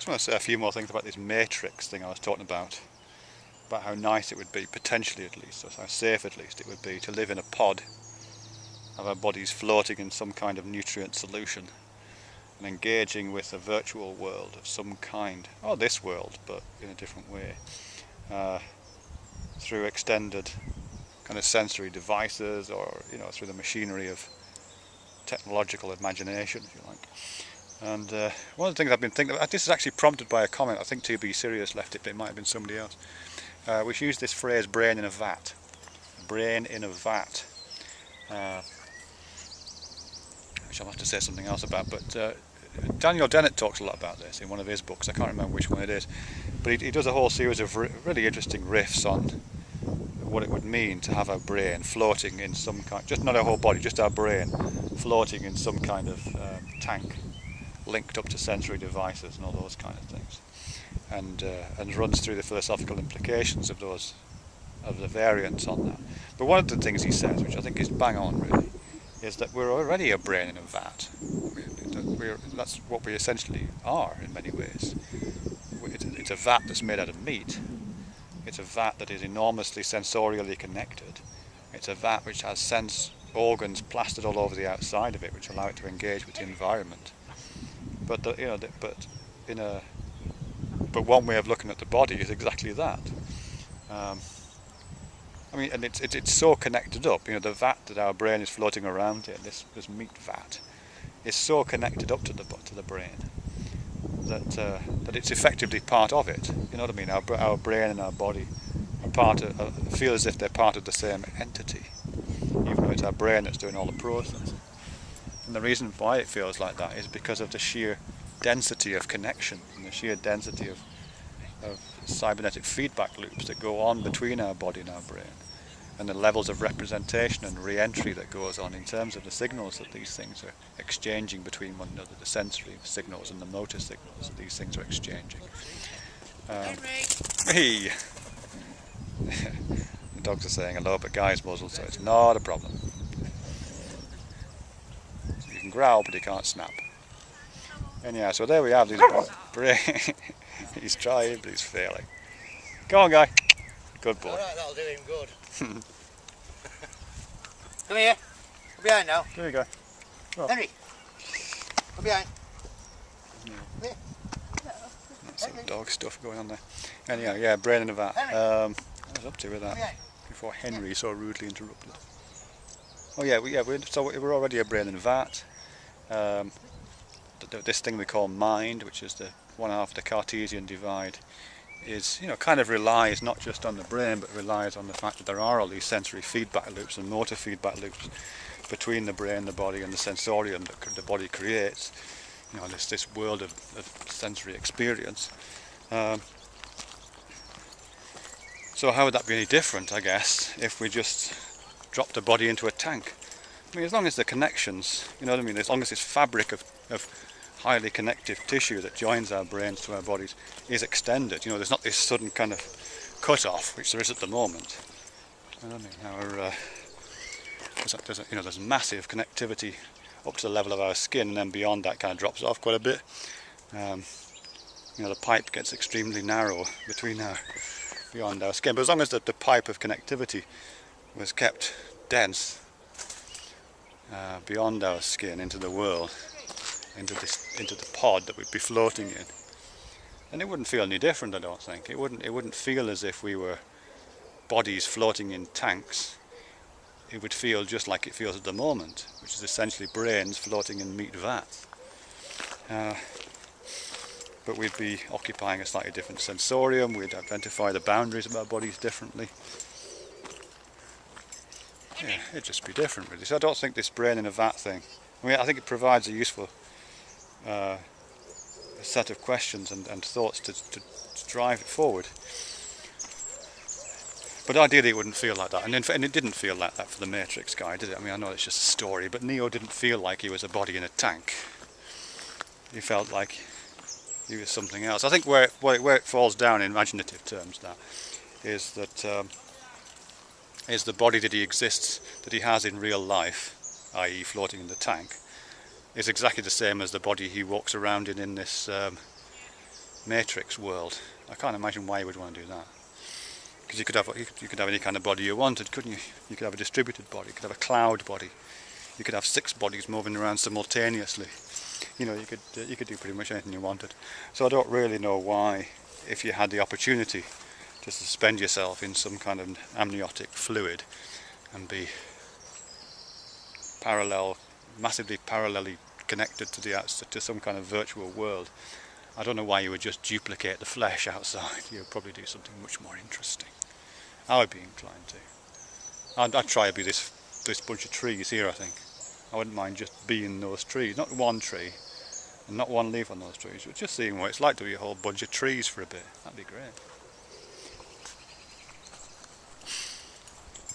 just want to say a few more things about this matrix thing I was talking about how nice it would be, potentially at least, or how safe at least it would be to live in a pod, have our bodies floating in some kind of nutrient solution and engaging with a virtual world of some kind, or this world but in a different way, through extended kind of sensory devices, or through the machinery of technological imagination, if you like. And one of the things I've been thinking about, this is actually prompted by a comment, I think 2B Sirius left it, but it might have been somebody else. We use this phrase brain in a vat. Brain in a vat. Which I'll have to say something else about, but Daniel Dennett talks a lot about this in one of his books. I can't remember which one it is, but he does a whole series of really interesting riffs on what it would mean to have our brain floating in some kind, just not our whole body, just our brain floating in some kind of tank linked up to sensory devices and all those kind of things, and runs through the philosophical implications of the variants on that. But one of the things he says, which I think is bang on really, is that we're already a brain in a vat. That's what we essentially are in many ways. It's a vat that's made out of meat. It's a vat that is enormously sensorially connected. It's a vat which has sense organs plastered all over the outside of it, which allow it to engage with the environment. But but one way of looking at the body is exactly that. And it's so connected up. The vat that our brain is floating around in, this meat vat, is so connected up to the brain that it's effectively part of it. You know what I mean? Our brain and our body are feel as if they're part of the same entity, even though it's our brain that's doing all the process. And the reason why it feels like that is because of the sheer density of connection and the sheer density of cybernetic feedback loops that go on between our body and our brain, and the levels of representation and re-entry that goes on in terms of the signals that these things are exchanging between one another, the sensory signals and the motor signals that these things are exchanging. Hey! The dogs are saying hello, but Guy's muzzled, so it's not a problem. So you can growl, but he can't snap. Anyhow, so there we have these brain. He's trying, but he's failing. Come on, Guy. Good boy. Alright, that'll do him good. Come here. Come behind now. There you go. Oh. Henry. Come behind. Yeah. Come here. Some dog stuff going on there. Anyhow, yeah, brain in a vat. I was up to with that before Henry so rudely interrupted. Oh yeah, we're already a brain in a vat. This thing we call mind, which is the one half of the Cartesian divide, is kind of relies not just on the brain, but relies on the fact that there are all these sensory feedback loops and motor feedback loops between the brain, the body, and the sensorium that the body creates. This world of sensory experience. So how would that be any different, I guess, if we just dropped the body into a tank? I mean, as long as the connections, as long as this fabric of highly connective tissue that joins our brains to our bodies is extended, there's not this sudden kind of cut-off, which there is at the moment. There's massive connectivity up to the level of our skin, and then beyond that kind of drops off quite a bit. The pipe gets extremely narrow beyond our skin, but as long as the pipe of connectivity was kept dense beyond our skin into the world, into the pod that we'd be floating in, then it wouldn't feel any different, I don't think. It wouldn't feel as if we were bodies floating in tanks. It would feel just like it feels at the moment, which is essentially brains floating in meat vats. But we'd be occupying a slightly different sensorium, we'd identify the boundaries of our bodies differently. Yeah, it'd just be different really. So I don't think this brain in a vat thing, I think it provides a useful a set of questions and thoughts to drive it forward. But ideally it wouldn't feel like that, and it didn't feel like that for the Matrix guy, did it? I know it's just a story, but Neo didn't feel like he was a body in a tank. He felt like he was something else. I think where it falls down in imaginative terms, that is the body that he has in real life, i.e. floating in the tank, is exactly the same as the body he walks around in this matrix world. I can't imagine why you would want to do that. Because you could have any kind of body you wanted, couldn't you? You could have a distributed body, you could have a cloud body, you could have 6 bodies moving around simultaneously. You know, you could do pretty much anything you wanted. So I don't really know why, if you had the opportunity to suspend yourself in some kind of amniotic fluid and be massively parallelly connected to to some kind of virtual world, I don't know why you would just duplicate the flesh outside. You would probably do something much more interesting. I would be inclined to. I'd try to be this bunch of trees here, I think. I wouldn't mind just being those trees. Not one tree, and not one leaf on those trees, but just seeing what it's like to be a whole bunch of trees for a bit. That'd be great.